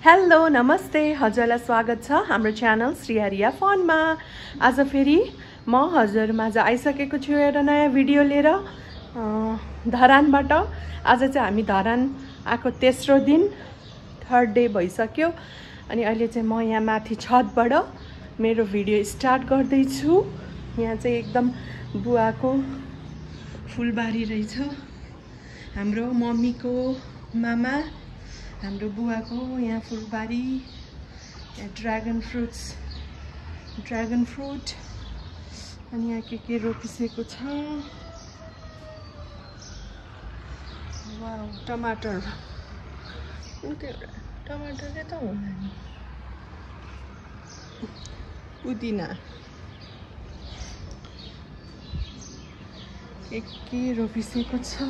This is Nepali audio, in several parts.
हेलो नमस्ते हजुरलाई स्वागत छ हाम्रो च्यानल श्रीहरिया फनमा। आज फेरि म हजुरमाझ आइसकेको छु एउटा नयाँ भिडियो लिएर धरानबाट। आज चाहिँ हामी धरान आएको तेस्रो दिन, थर्ड डे भइसक्यो। अनि अहिले चाहिँ म यहाँ माथि छतबाट मेरो भिडियो स्टार्ट गर्दैछु। यहाँ चाहिँ एकदम बुवाको फुलबारी रहेछ, हाम्रो मम्मीको मामा, हाम्रो बुवाको यहाँ फुलबारी, यहाँ ड्र्यागन फ्रुट अनि यहाँ के रोपिसकेको छ। वाउ, टमाटर टमाटरले त होला नि, पुदिना के रोपिसकेको छ।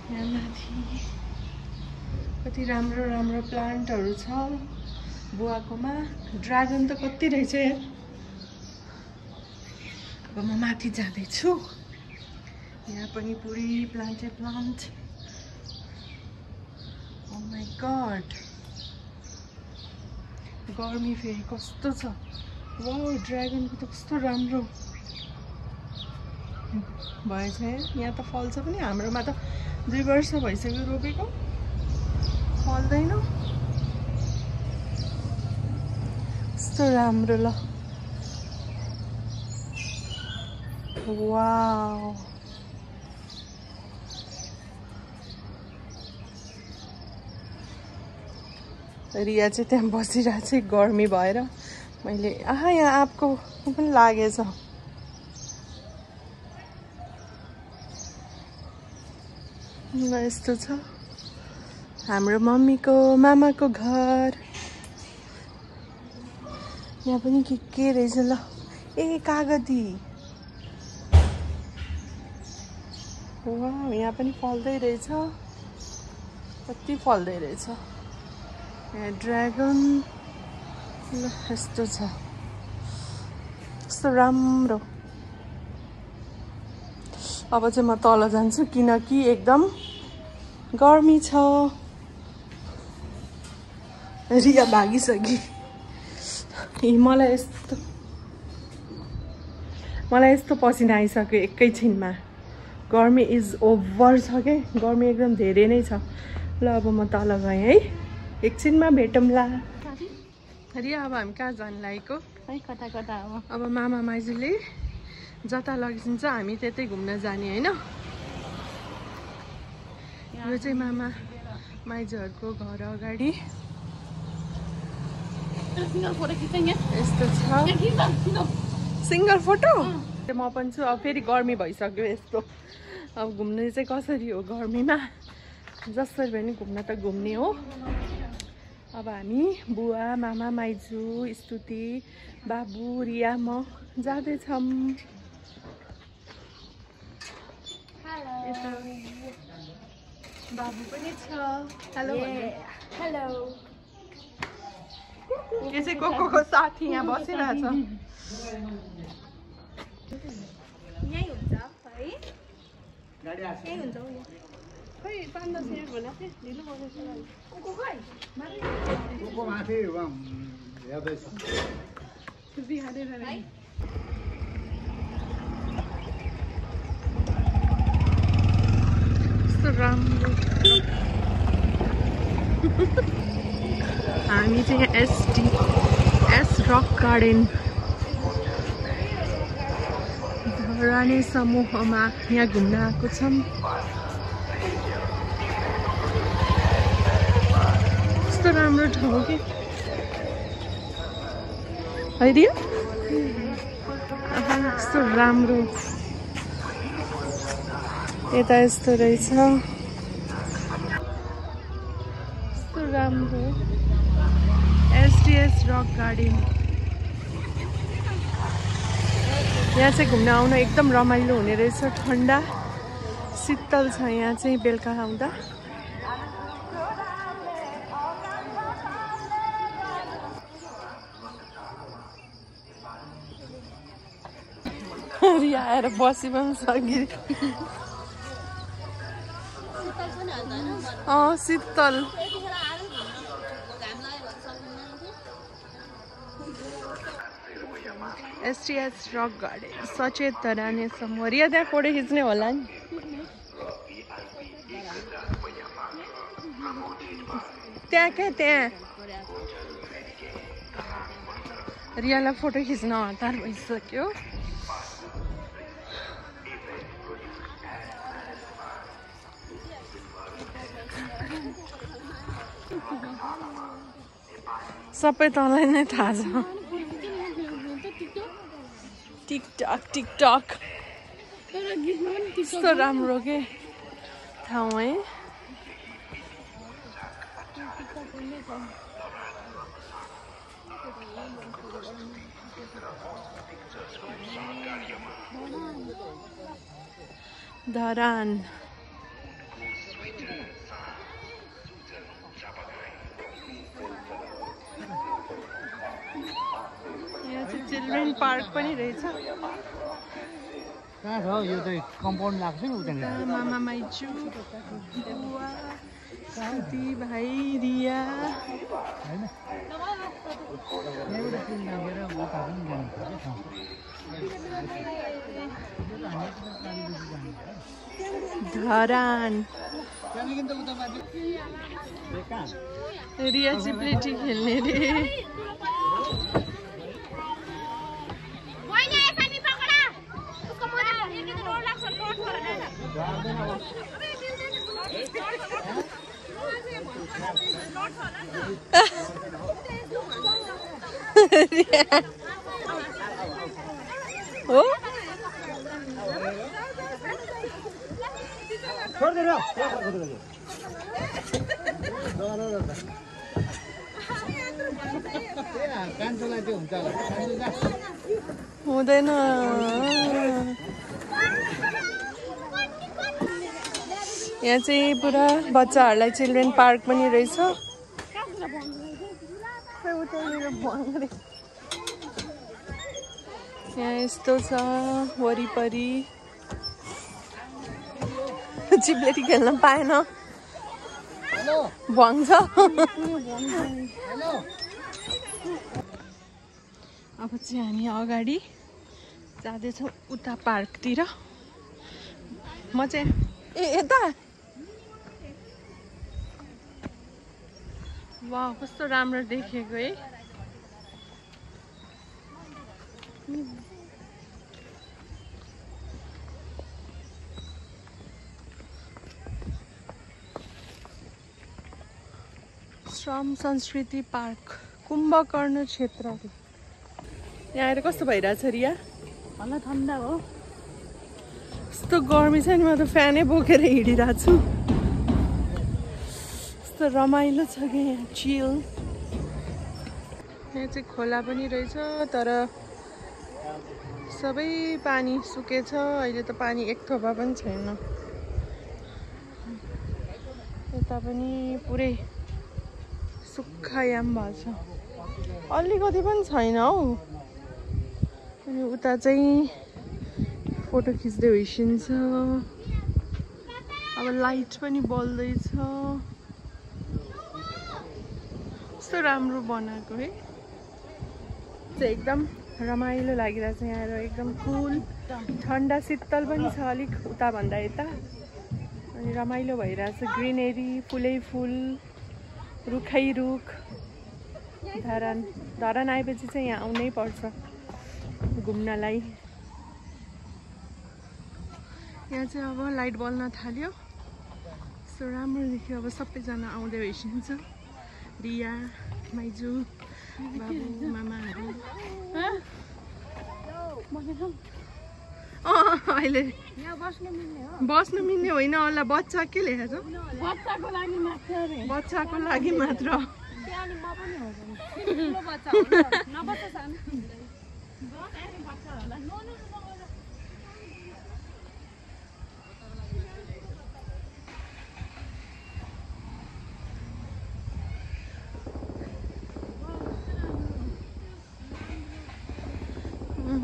यहाँ माथि कति राम्रो राम्रो प्लान्टहरू छ बुवाकोमा। ड्र्यागन त कति रहेछ यार। अब म माथि जाँदैछु। यहाँ पनि पुरै प्लान्ट। ओ माई गॉड, गर्मी फेरि कस्तो छ। वाउ, ड्र्यागनको त कस्तो राम्रो भएछ यार। यहाँ त फल्छ पनि, हाम्रोमा त 2 वर्ष भइसक्यो रोपेको, फल्दैन। कस्तो राम्रो ल। वाउ, रिया चाहिँ त्यहाँ बसिरहेको छ गर्मी भएर। मैले यहाँ आपको पनि लागेछ। यस्तो छ हाम्रो मम्मीको मामाको घर। यहाँ पनि के रहेछ ल। ए कागती, वाउ, यहाँ पनि फल्दै रहेछ, कति फल्दै रहेछ। यहाँ ड्र्यागन ल, यस्तो छ, कस्तो राम्रो। अब चाहिँ म तल जान्छु किनकि एकदम गर्मी छ। रिया भागिसकी। मलाई यस्तो पसिना आइसक्यो एकैछिनमा। गर्मी इज ओभर छ के, गर्मी एकदम धेरै नै छ। ल अब म तल गएँ है, एकछिनमा भेटौँला। रिया अब हामी कहाँ जानु लागेको है? कता अब मामा माइजूले जता लगिदिन्छ हामी त्यतै घुम्न जाने होइन। यो चाहिँ मामा माइजूहरूको घर अगाडि यस्तो छ। सिंगल फोटो म पनि छु। अब फेरि गर्मी भइसक्यो यस्तो। अब घुम्ने चाहिँ कसरी हो गर्मीमा? जसरी पनि घुम्न त घुम्ने हो। अब हामी बुवा, मामा, माइजू, स्तुति, बाबु, रिया, म जाँदैछौँ। यता बाबु पनि छ। Hello hello. यो चाहिँ कोको साथी यहाँ बसिरहेछ। यही हुन्छ है, यही हुन्छ। खै 5-10 मिनट भनेको थिएँ, ढिलो बसेछ। कस्तो राम्रो। हामी चाहिँ यहाँ एस रक गार्डन धरानी समूहमा यहाँ घुम्न आएको छौँ। कस्तो राम्रो ठाउँ कि है रिया? कस्तो राम्रो। यता यस्तो रहेछ, कस्तो राम्रो। SDS rock garden. यहाँ चाहिँ घुम्न आउन एकदम रमाइलो हुने रहेछ। ठन्डा शीतल छ यहाँ चाहिँ बेलुका आउँदा। रिया आएर बसी पनि सकियो। शीतल। STS रक गार्डन सचेत धराने समूह रिया त्यहाँ फोटो खिच्ने होला नि त्यहाँ क्या त्यहाँ रियालाई फोटो खिच्न हतार भइसक्यो सबै तँलाई नै थाहा छ टिकटक टिकटक कस्तो राम्रो के ठाउँ है धरान यहाँ चाहिँ चिल्ड्रेन पार्क पनि रहेछ कहाँ छ यो चाहिँ कम्पाउन्ड लाग्छ नि उता मामा माइजू बुवा साथी भाइ रिया हैन एउटा पुल नागेर उता पनि जानुपर्छ धरान त्यहाँदेखि त उता माथि रिया चिप्लेटी खेल्ने रे हो कान्छोलाई त्यो हुन्छ होला हुँदैन यहाँ चाहिँ पुरा बच्चाहरूलाई चिल्ड्रेन पार्क पनि रहेछ यहाँ यस्तो छ वरिपरि चिप्लेटी खेल्न पाएन भङ छ अब चाहिँ हामी अगाडि जाँदैछौँ उता पार्कतिर म चाहिँ यता वाह कस्तो राम्रो देखेको है श्रम संस्कृति पार्क कुम्भकर्ण क्षेत्र यहाँ आएर कस्तो भइरहेछ रिया होला ठन्डा हो यस्तो गर्मी छ नि म त फ्यानै बोकेर हिँडिरहेको छु यस्तो रमाइलो छ कि यहाँ चिल यहाँ चाहिँ खोला पनि रहेछ तर सबै पानी सुकेछ अहिले त पानी एक थोपा पनि छैन यता पनि पुरै सुक्खायाम भएको छ अलिकति पनि छैन हौ अनि उता चाहिँ फोटो खिच्दै होइसिन्छ अब लाइट पनि बल्दैछ कस्तो राम्रो बनाएको है एकदम रमाइलो लागिरहेछ यहाँ एकदम कुल ठन्डा शीतल पनि छ अलिक उता भन्दा यता अनि रमाइलो भइरहेछ ग्रिनेरी फुलै फुल रुखै रुख धरान आएपछि चाहिँ यहाँ आउनै पर्छ घुम्नलाई यहाँ चाहिँ अब लाइट बल्न थाल्यो सो राम्रो देखियो अब सबैजना आउँदै भइसकिन्छ रिया माइजू बाबु मामाहरू अहिले बस्नु मिल्ने होइन होला बच्चा के लेखेको छ बच्चाको लागि मात्र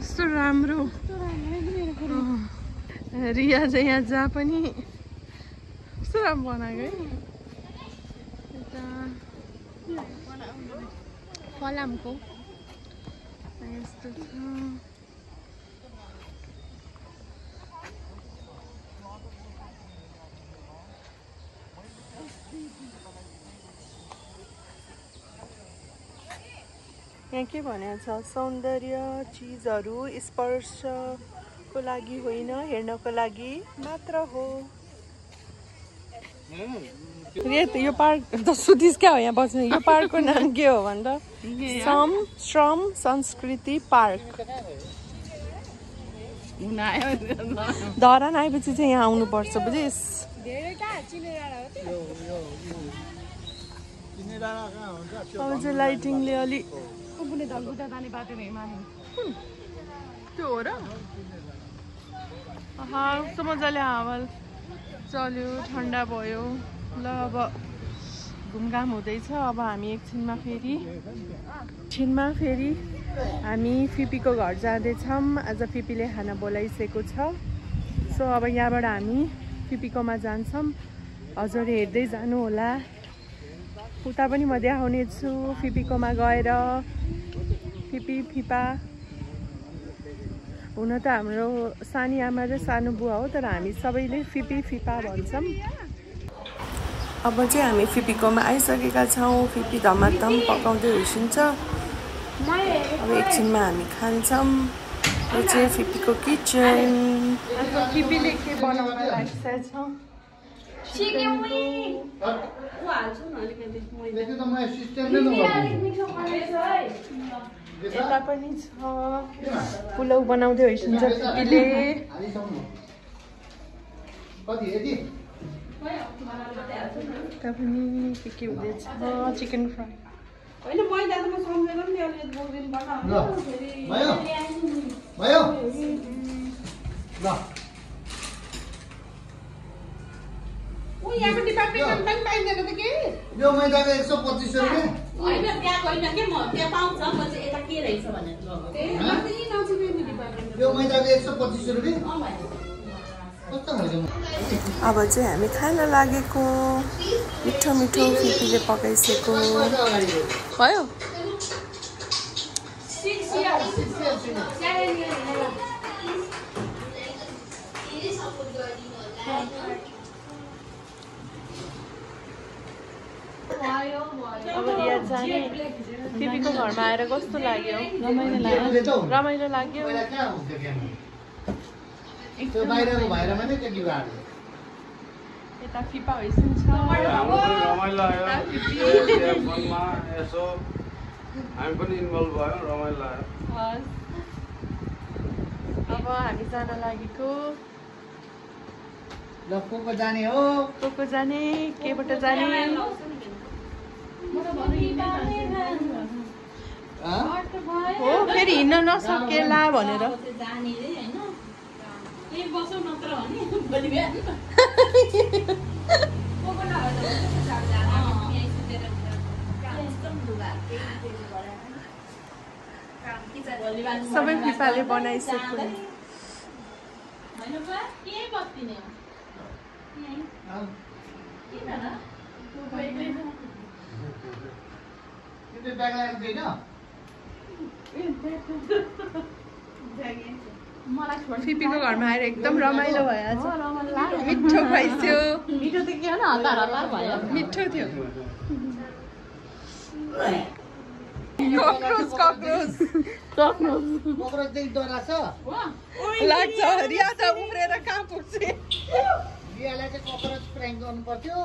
कस्तो राम्रो रिया चाहिँ यहाँ जहाँ पनि कस्तो राम्रो बनाएको है यता फलामको यस्तो छ यहाँ के भनेको छ सौन्दर्य चिजहरू स्पर्शको लागि होइन हेर्नको लागि मात्र हो यो पार्क त सुतिस क्या हो यहाँ बस्नु यो पार्कको नाम के हो भन्दा श्रम संस्कृति पार्क धरान आएपछि चाहिँ यहाँ आउनुपर्छ बुझिस अब चाहिँ लाइटिङले अलि त्यो हो र कस्तो मजाले हावा चल्यो ठन्डा भयो ल अब घुमघाम हुँदैछ अब हामी एकछिनमा फेरि हामी फिपीको घर जाँदैछौँ आज फिपीले खाना बोलाइसकेको छ सो अब यहाँबाट हामी फिपीकोमा जान्छौँ हजुर हेर्दै जानु होला उता पनि म देखाउने छु फिपीकोमा गएर फिपा हुन त हाम्रो सानी आमा र सानो बुवा हो तर हामी सबैले फिपा भन्छौँ अब चाहिँ हामी फिपीकोमा आइसकेका छौँ फिपी धमाधम पकाउँदै हुइसिन्छ अब एकछिनमा हामी खान्छौँ यो चाहिँ फिपीको किचन फिपीले के बनाउन लागिसकेको यता पनि छ पुलाउ बनाउँदै होइसिन्छ फिपीले यता पनि के हुँदैछ चिकन फ्राई होइन मैदा त म सम्झेर पनि अलिकति बोक्दिनु पर्छ यहाँको डिपार्टमेन्टमा पनि पाइँदैन त के यो मैदाको 125 रुपैयाँ होइन त्यहाँ होइन के म त्यहाँ पाउँछ म चाहिँ यता के रहेछ भनेर यो मैदाको 125 रुपैयाँ अब चाहिँ हामी खान लागेको मिठो मिठो फिपीले पकाइसकेको भयो अब रिया जाने फिपीको घरमा आएर कस्तो लाग्यो रमाइलो लाग्यो यता फिपा होइसिन्छ रमाइलो आयो यसो हामी पनि इन्भल्भ भयो रमाइलो आयो अब हामी जान लागेको ल को जाने हो को जाने केबाट जाने हो फेरि हिँड्न नसकेला भनेर सबै फिफाले बनाइसक्यो फिपीको घरमा आएर एकदम रमाइलो भयो मिठो खाइसक्यो मिठो त के हो न हतार भयो मिठो थियो कक्रोच लाग्छ रिया त उम्रेर कहाँ पुग्छ रियालाई चाहिँ कक्रोच फ्राइङ गर्नु पर्थ्यो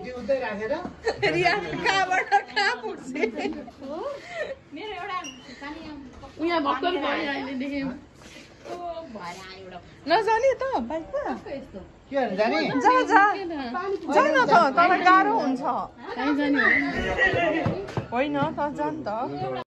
जिउँदै राखेर रिया कहाँबाट कहाँ पुग्छ मेरो एउटा उहाँ भर्खर भयो अहिले देखेँ नजाने त बाइकमा के भन्छ जाने जा न त तर गाह्रो हुन्छ होइन त जान त